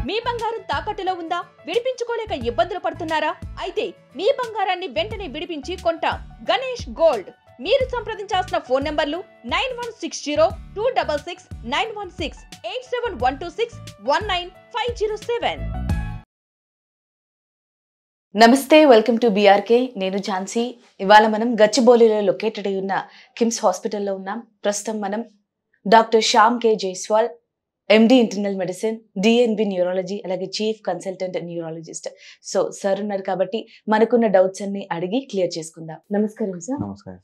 మీ బంగారం తాకట్టులో ఉందా? విడిపించుకోలేక ఇబ్బందులు పడుతున్నారా? అయితే మీ బంగారాన్ని వెంటనే విడిపించి కొంటాం. గణేష్ గోల్డ్. మీరు సంప్రదించాల్సిన ఫోన్ నంబర్లు 9160-266-916, 8712619507. నమస్తే, వెల్కమ్ టు బీఆర్కే. నేను ఝాన్సీ. ఇవాళ మనం గచ్చిబౌలిలో లొకేటెడ్ అయి ఉన్న కిమ్స్ హాస్పిటల్లో ఉన్నాం. ప్రస్తుతం మనం doctor Shyam K Jaiswal, MD internal medicine, DNB neurology, అలాగే chief consultant neurologist. So sir ఉన్నారు కాబట్టి మనకున్న డౌట్స్ అన్ని అడిగి క్లియర్ చేసుకుందాం. నమస్కారం సార్. నమస్కారం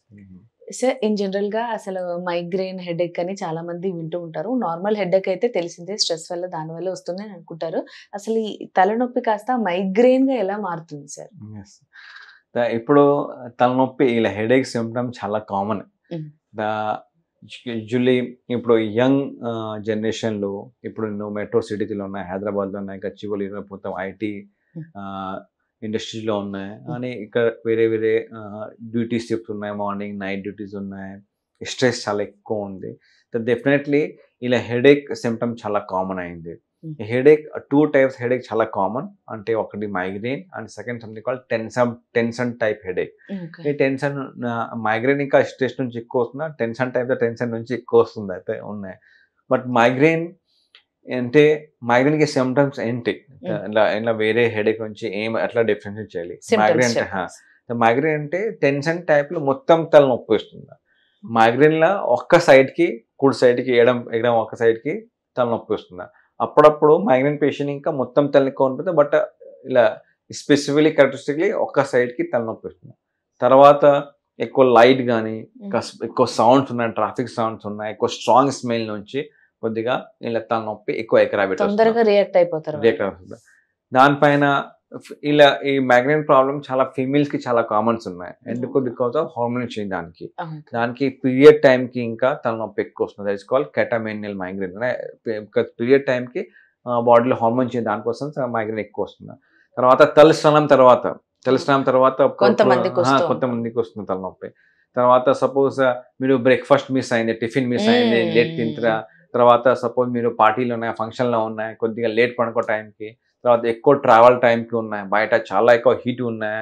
సార్, ఇన్ జనరల్ గా అసలు మైగ్రెయిన్ హెడేక్ అని చాలా మంది వింటూ ఉంటారు. నార్మల్ హెడేక్ అయితే తెలిసిందే, స్ట్రెస్ వల్ల దాని వల్ల వస్తుంది అని అనుకుంటారు. అసలు ఈ తలనొప్పి కాస్త మైగ్రెయిన్ గా ఎలా మారుతుంది సార్? ఇప్పుడు తలనొప్పి ఇలా హెడేక్ సిమ్టమ్ చాలా కామన్. యూజువల్లీ ఇప్పుడు యంగ్ జనరేషన్లో ఇప్పుడు నువ్వు మెట్రో సిటీలో ఉన్నాయి, హైదరాబాద్లో ఉన్నాయి, గచ్చిబౌలిలో మొత్తం ఐటీ ఇండస్ట్రీలో ఉన్నాయి అని ఇక్కడ వేరే వేరే డ్యూటీస్ షిఫ్ట్స్ ఉన్నాయి, మార్నింగ్ నైట్ డ్యూటీస్ ఉన్నాయి, స్ట్రెస్ చాలా ఎక్కువ ఉంది. డెఫినెట్లీ ఇలా హెడేక్ సిమ్టమ్ చాలా కామన్ అయింది. హెడేక్ 2 types హెడేక్ చాలా కామన్. అంటే ఒకటి migraine and second something called tension type headache. ఈ టెన్షన్ మైగ్రేన్ ఇంకా స్ట్రెస్ నుంచి ఎక్కువ వస్తుందా, టెన్షన్ టైప్ టెన్షన్ నుంచి ఎక్కువ వస్తుంది అయితే ఉన్నాయి. బట్ మైగ్రేన్ అంటే మైగ్రేన్కి సిమ్టమ్స్ ఏంటి, ఇలా వేరే హెడేక్ నుంచి ఎట్లా డిఫరెన్షియేట్ చేయాలి? మైగ్రేన్ అంటే టెన్షన్ టైప్లో మొత్తం తలనొప్పి వస్తుంది. మైగ్రేన్లో ఒక్క సైడ్కి, కుడి సైడ్కి, ఎడం ఒక్క సైడ్కి తలనొప్పి వస్తుంది. అప్పుడప్పుడు మైగ్రేన్ పేషెంట్ ఇంకా మొత్తం తలనొప్పి ఉంటుంది, బట్ ఇలా స్పెసిఫికలీ క్యారెక్టరిస్టిక్లీ ఒక్క సైడ్కి తలనొప్పి వస్తుంది. తర్వాత ఎక్కువ లైట్ కానీ, ఎక్కువ సౌండ్స్ ఉన్నాయి, ట్రాఫిక్ సౌండ్స్ ఉన్నాయి, ఎక్కువ స్ట్రాంగ్ స్మెల్ నుంచి కొద్దిగా ఇలా తలనొప్పి ఎక్కువ తొందరగా రియాక్ట్ అయిపోతారు. దానిపైన ఇలా ఈ మైగ్రేన్ ప్రాబ్లమ్ చాలా ఫీమేల్స్ కి చాలా కామన్స్ ఉన్నాయి. ఎందుకు? Because of hormone change. దానికి పీరియడ్ టైంకి ఇంకా తలనొప్పి ఎక్కువ వస్తుంది. That is called catamenial migraine. Period టైంకి బాడీలో హార్మోన్ చేంజ్, దానికోసం మైగ్రేన్ ఎక్కువ వస్తుంది. తర్వాత తలస్నానం తర్వాత కొంతమందికి వస్తుంది తలనొప్పి. తర్వాత సపోజ్ మీరు బ్రేక్ఫాస్ట్ మిస్ అయింది, టిఫిన్ మిస్ అయింది, లేట్ తింటారా, తర్వాత సపోజ్ మీరు పార్టీలో ఉన్నాయి, ఫంక్షన్లో ఉన్నాయి, కొద్దిగా లేట్ పడుకో టైంకి, తర్వాత ఎక్కువ ట్రావెల్ టైంకి ఉన్నాయి, బయట చాలా ఎక్కువ హీట్ ఉన్నాయి,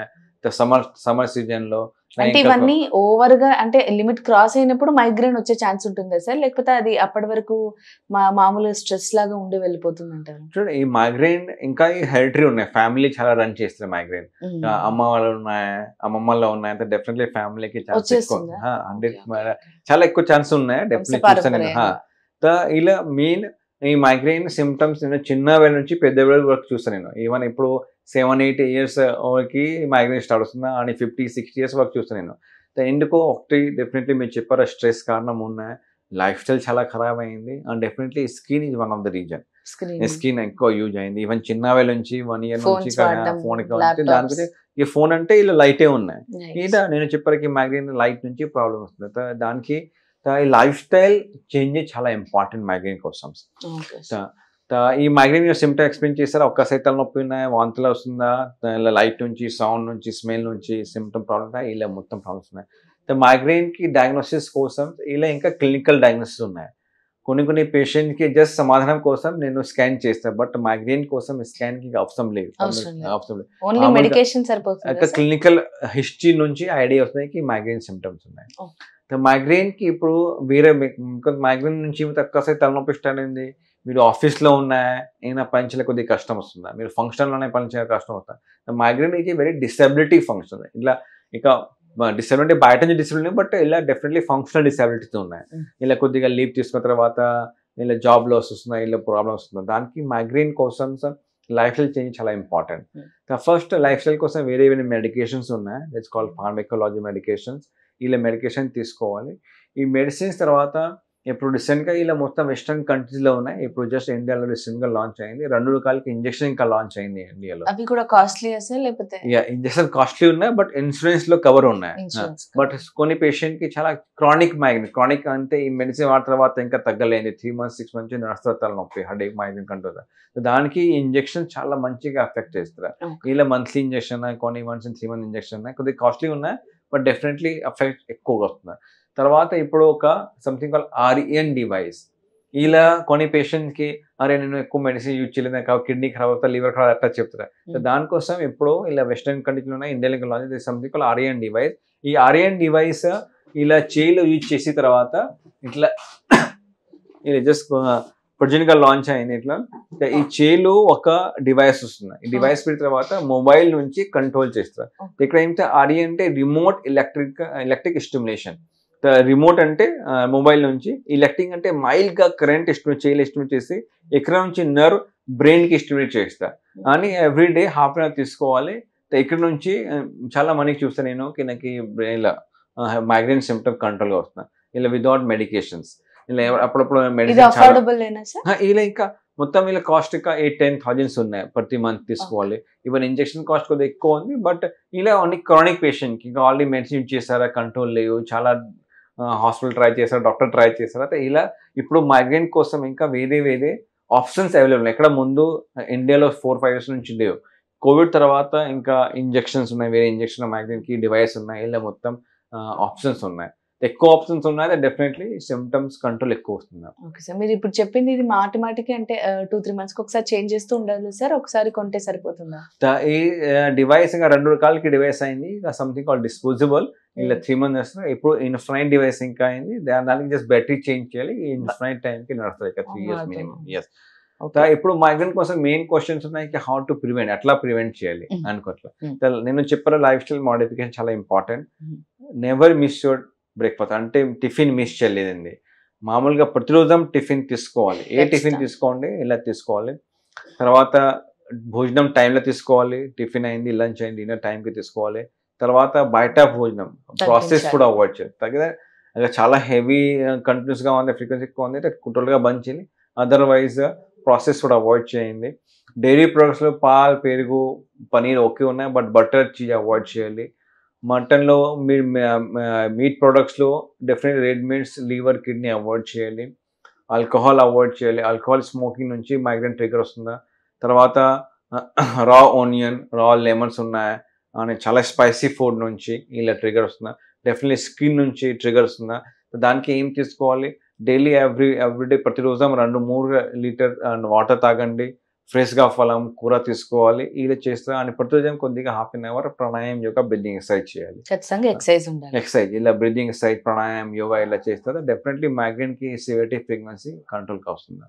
సమ్మర్ సీజన్లో. అంటే ఇవన్నీ ఓవర్ గా అంటే లిమిట్ క్రాస్ అయినప్పుడు మైగ్రేన్ వచ్చే ఛాన్స్ ఉంటుందా సార్? లేకపోతే అది అప్పటి వరకు మామూలు స్ట్రెస్ లాగా ఉండి వెళ్ళిపోతుంది అంటారు? చూడండి, ఈ మైగ్రేన్ ఇంకా ఈ హెరిటరీ ఉన్నాయి, ఫ్యామిలీ చాలా రన్ చేస్తారు మైగ్రేన్. అమ్మ వాళ్ళు ఉన్నాయి, అమ్మమ్మలో ఉన్నాయి, అంటే డెఫినెట్లీ ఫ్యామిలీకి చాలా ఎక్కువ ఛాన్స్ ఉన్నాయి. డెఫినెట్లీ ఇలా మెయిన్ ఈ మైగ్రేన్ సిమ్టమ్స్ నేను చిన్న వేళ నుంచి పెద్ద వేళ వరకు చూస్తాను. నేను ఈవెన్ ఇప్పుడు 7-8 years వరకు మైగ్రేన్ స్టార్ట్ వస్తుందా అని 50-60 years వరకు చూస్తాను నేను. ఎందుకో ఒకటి డెఫినెట్లీ మీరు చెప్పారు, స్ట్రెస్ కారణం ఉన్నాయి, లైఫ్ స్టైల్ చాలా ఖరాబ్ అయింది, and definitely skin is one of the reason. Skin ఎక్కువ యూజ్ అయింది. ఈవెన్ చిన్న వేళ నుంచి 1 year నుంచి ఫోన్ దానికి ఈ ఫోన్ అంటే ఇలా లైటే ఉన్నాయి. ఇలా నేను చెప్పారు మైగ్రేన్ లైట్ నుంచి ప్రాబ్లమ్ వస్తుంది. దానికి ఈ లైఫ్ స్టైల్ చేంజ్ చాలా ఇంపార్టెంట్ మైగ్రేన్ కోసం. ఈ మైగ్రేన్ సిమ్టమ్ ఎక్స్ప్లెయిన్ చేస్తారా? ఒక్క సైడ్ తలనొప్పి ఉన్నాయి, వాంతులు వస్తుందా, ఇలా లైట్ నుంచి, సౌండ్ నుంచి, స్మెల్ నుంచి సిమ్టమ్ ప్రాబ్లమ్, ఇలా మొత్తం ప్రాబ్లమ్స్ ఉన్నాయి. మైగ్రేన్కి డయాగ్నోసిస్ కోసం ఇలా ఇంకా క్లినికల్ డయాగ్నోసిస్ ఉన్నాయి. కొన్ని పేషెంట్కి జస్ట్ సమాధానం కోసం నేను స్కాన్ చేస్తాను, బట్ మైగ్రేన్ కోసం స్కాన్కి అవసరం లేదు. క్లినికల్ హిస్టరీ నుంచి ఐడియా వస్తుంది మైగ్రేన్ సిమ్టమ్స్ ఉన్నాయి. మైగ్రేన్కి ఇప్పుడు వేరే మైగ్రేన్ నుంచి తక్కువ సైడ్ తలనొప్పి స్టార్ట్ అయింది, మీరు ఆఫీస్లో ఉన్నాయి, ఏమైనా పనిచేయలే కొద్దిగా కష్టం వస్తుందా, మీరు ఫంక్షన్లోనే పనిచేయడం కష్టం వస్తుంది. మైగ్రేన్ ఇది వెరీ డిసబిలిటీ ఫంక్షన్. ఇలా ఇక డిసబిలిటీ బయట నుంచి డిసబిలిటీ, బట్ ఇలా డెఫినెట్లీ ఫంక్షనల్ డిసబిలిటీతో ఉన్నాయి. ఇలా కొద్దిగా లీవ్ తీసుకున్న తర్వాత ఇలా జాబ్ లాస్ వస్తున్నాయి, ఇలా ప్రాబ్లమ్స్ వస్తున్నాయి. దానికి మైగ్రేన్ కోసం లైఫ్ స్టైల్ చేంజ్ చాలా ఇంపార్టెంట్. ఫస్ట్ లైఫ్ స్టైల్ కోసం వేరే వేరే మెడికేషన్స్ ఉన్నాయి, దట్స్ కాల్డ్ ఫార్మకాలజీ మెడికేషన్స్. ఇలా మెడికేషన్ తీసుకోవాలి. ఈ మెడిసిన్స్ తర్వాత ఇప్పుడు రీసెంట్గా ఇలా మొత్తం వెస్టర్న్ కంట్రీస్లో ఉన్నాయి. ఇప్పుడు జస్ట్ ఇండియాలో రీసెంట్గా లాంచ్ అయింది. 2 రకాలకి ఇంజెక్షన్ ఇంకా లాంచ్ అయింది ఇండియాలో. అవి కూడా కాస్ట్లీ అసలు లేకపోతే? ఇంజెక్షన్ కాస్ట్లీ ఉన్నాయి, బట్ ఇన్సూరెన్స్లో కవర్ ఉన్నాయి. బట్ కొన్ని పేషెంట్కి చాలా క్రానిక్ మైగ్రేన్, క్రానిక్ అంటే ఈ మెడిసిన్ వాడిన తర్వాత ఇంకా తగ్గలేదు, 3 months 6 months నడుస్తారు తలనొప్పి, హెడేక్, మైగ్రేన్ కంట్రోల్. దానికి ఇంజెక్షన్ చాలా మంచిగా ఎఫెక్ట్ చేస్తారు. ఇలా మంత్లీ ఇంజెక్షన్, కొన్ని మంత్స్ 3 months ఇంజెక్షన్ ఉన్నాయి, కొద్దిగా కాస్ట్లీ ఉన్నాయి, బట్ డెఫినెట్లీ ఎఫెక్ట్ ఎక్కువగా వస్తుంది. తర్వాత ఇప్పుడు ఒక సంథింగ్ కాల్ REN డివైస్. ఇలా కొన్ని పేషెంట్ కి అరే నేను ఎక్కువ మెడిసిన్ యూజ్ చేయలేదు నాకు కిడ్నీ ఖరాబ్ అవుతా లివర్ ఖరాబ్ అట్లా చెప్తారు. సో దానికోసం ఇప్పుడు ఇలా వెస్టర్న్ కంట్రీలో ఉన్న Indian launch something call RN device. ఈ ఆర్ఎన్ డివైస్ ఇలా చేయిలో యూజ్ చేసిన తర్వాత ఇట్లా ఇలా జస్ట్ ప్రజెంట్ గా లాంచ్ అయింది. ఇట్లా ఈ చేయిలో ఒక డివైస్ వస్తుంది. ఈ డివైస్ పెట్టిన తర్వాత మొబైల్ నుంచి కంట్రోల్ చేస్తారు. ఇక్కడ ఏంటంటే ఆర్ఎన్ అంటే రిమోట్ ఎలక్ట్రిక్ స్టిమ్యులేషన్. రిమోట్ అంటే మొబైల్ నుంచి, ఎలక్ట్రిక్ అంటే మైల్డ్ గా కరెంట్ చేయాలి ఎస్టిమేట్ చేసి ఇక్కడ నుంచి నర్వ్ బ్రెయిన్ కి ఎస్టిమేట్ చేస్తా అని every day half an hour తీసుకోవాలి. ఇక్కడ నుంచి చాలా మందికి చూస్తాను నేను నాకు బ్రెయిన్ మైగ్రేన్ సిమ్టమ్ కంట్రోల్ గా వస్తున్నా ఇలా వితౌట్ మెడికేషన్స్. ఇలా అప్పుడప్పుడు మెడిసిన్ ఇలా ఇంకా మొత్తం ఇలా కాస్ట్ 8-10,000 ఉన్నాయి ప్రతి మంత్ తీసుకోవాలి. ఈవెన్ ఇంజెక్షన్ కాస్ట్ కొద్దిగా ఎక్కువ ఉంది. బట్ ఇలా ఓన్లీ క్రానిక్ పేషెంట్ కి ఆల్రెడీ మెడిసిన్ యూజ్ చేశారా కంట్రోల్ లేవు, చాలా హాస్పిటల్ ట్రై చేశారు, డాక్టర్ ట్రై చేశారు. అయితే ఇలా ఇప్పుడు మైగ్రేన్ కోసం ఇంకా వేరే ఆప్షన్స్ అవైలబుల్. ఎక్కడ ముందు ఇండియాలో 4-5 years నుంచి లేవు. కోవిడ్ తర్వాత ఇంకా ఇంజెక్షన్స్ ఉన్నాయి, వేరే ఇంజెక్షన్ మైగ్రేన్ కి డివైస్ ఉన్నాయి. ఇలా మొత్తం ఆప్షన్స్ ఉన్నాయి. ఎక్కువ ఆప్షన్స్ ఉన్నాయి. డెఫినెట్లీ సిమ్టమ్స్ కంట్రోల్ ఎక్కువ వస్తుంది. ఓకే సార్, మీరు ఇప్పుడు చెప్పింది ఇది మాటిమాటికి అంటే 2-3 months ఒకసారి చేంజ్ చేస్తూ ఉండాలి సార్, ఒకసారి కొంటే సరిపోతుందా? ఈ డివైస్ ఇంకా 2 రకాలకి డివైస్ అయింది. సంథింగ్ కాల్ డిస్పోజబుల్ ఇలా 3 months. ఇప్పుడు ఇన్ఫైనైట్ డివైస్ ఇంకా అయింది. దానికి జస్ట్ బ్యాటరీ చేంజ్ చేయాలి. ఇన్ఫైనైట్ టైం కి నడుస్తుంది 3 years మినిమం. ఎస్. ఇప్పుడు మైగ్రేన్ కోసం మెయిన్ క్వశ్చన్స్ ఉన్నాయి, హౌ టు ప్రివెంట్, ఎట్లా ప్రివెంట్ చేయాలి అనుకోవట్లా. నేను చెప్పిన లైఫ్ స్టైల్ మోడిఫికేషన్ చాలా important. Never miss your breakfast అంటే టిఫిన్ మిస్ చేయలేదండి. మామూలుగా ప్రతిరోజు టిఫిన్ తీసుకోవాలి. ఏ టిఫిన్ తీసుకోండి ఇలా తీసుకోవాలి. తర్వాత భోజనం టైంలో తీసుకోవాలి. టిఫిన్ అయింది, లంచ్ అయింది, డిన్నర్ టైంకి తీసుకోవాలి. తర్వాత బయట భోజనం ప్రాసెస్ ఫుడ్ అవాయిడ్ చేయాలి. తగ్గదా చాలా హెవీ కంటిన్యూస్గా ఉంది, ఫ్రీక్వెన్సీ ఎక్కువ ఉంది, టోటల్గా బంద్ చేయాలి. అదర్వైజ్ ప్రాసెస్ ఫుడ్ అవాయిడ్ చేయండి. డైరీ ప్రొడక్ట్స్లో పాలు, పెరుగు, పనీర్ ఓకే ఉన్నాయి, బట్ బటర్ చీజ్ అవాయిడ్ చేయాలి. మటన్లో మీట్ ప్రొడక్ట్స్లో definite red meats, liver, kidney avoid చేయాలి. ఆల్కహాల్ అవాయిడ్ చేయాలి. ఆల్కహాల్ స్మోకింగ్ నుంచి మైగ్రేన్ ట్రిగర్ వస్తుందా. తర్వాత రా ఆనియన్, రా లెమన్స్ ఉన్నాయి అని చాలా స్పైసీ ఫుడ్ నుంచి ఇలా ట్రిగర్ వస్తుందా. డెఫినెట్లీ స్కిన్ నుంచి ట్రిగర్ వస్తుందా. దానికి ఏం తీసుకోవాలి, డైలీ ఎవ్రీడే ప్రతిరోజు 2-3 లీటర్ వాటర్ తాగండి. ఫ్రెష్గా ఫలం, కూర తీసుకోవాలి. ఇలా చేస్తా అని ప్రతిరోజు కొద్దిగా హాఫ్ అన్ అవర్ ప్రాణాయామం, యోగా, బ్రీదింగ్ ఎక్సర్సైజ్ చేయాలి. ఖచ్చితంగా ఎక్సర్సైజ్ ఉండాలి. ఎక్సర్సైజ్ ఇలా బ్రీదింగ్ ఎక్సర్సైజ్, ప్రాణాయామం, యోగా ఇలా చేస్తే డెఫినెట్లీ మైగ్రేన్ కి సివియరిటీ, ఫ్రీక్వెన్సీ కంట్రోల్ గా వస్తుంది.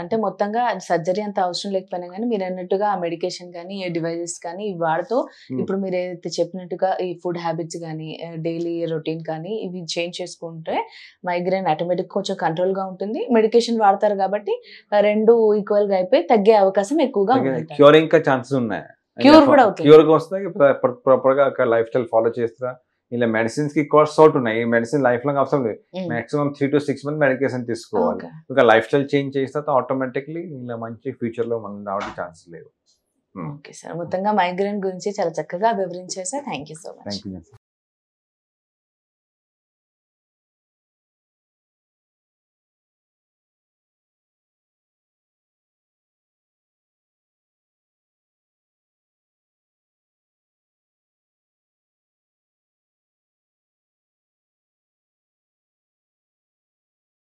అంటే మొత్తంగా సర్జరీ అంత అవసరం లేకపోయినా కానీ మీరు అన్నట్టుగా ఆ మెడికేషన్ కానీ, ఏ డివైజెస్ కానీ వాడుతూ ఇప్పుడు మీరు ఏదైతే చెప్పినట్టుగా ఈ ఫుడ్ హ్యాబిట్స్ కానీ, డైలీ రొటీన్ కానీ ఇవి చేంజ్ చేసుకుంటే మైగ్రేన్ ఆటోమేటిక్ కొంచెం కంట్రోల్ గా ఉంటుంది. మెడికేషన్ వాడతారు కాబట్టి 2 ఈక్వల్ గా అయిపోయి తగ్గే అవకాశం ఎక్కువగా ఉంటుంది. క్యూర్ ఇంకా ఛాన్సెస్ ఉన్నాయి. క్యూర్ కూడా అవుతుంది. క్యూర్ గా వస్తాయి ప్రాపర్ గా లైఫ్ స్టైల్ ఫాలో చేస్తా. ఇలా మెడిసిన్స్ కి కాస్ట్ అవుట్ ఉన్నాయి. ఈ మెడిసిన్ లైఫ్ లాంగ్ అవసరం లేదు. మాక్సిమం 3 to 6 months మెడికేషన్ తీసుకోవాలి. ఇంకా లైఫ్ స్టైల్ చేంజ్ చేస్తే ఆటోమేటిక్లీ ఇలా మంచి ఫ్యూచర్ లో మనం రావడానికి ఛాన్సెస్ లేవు. ఓకే సార్, మొత్తంగా మైగ్రేన్ గురించి చాలా చక్కగా వివరించారు sir. Thank you so much.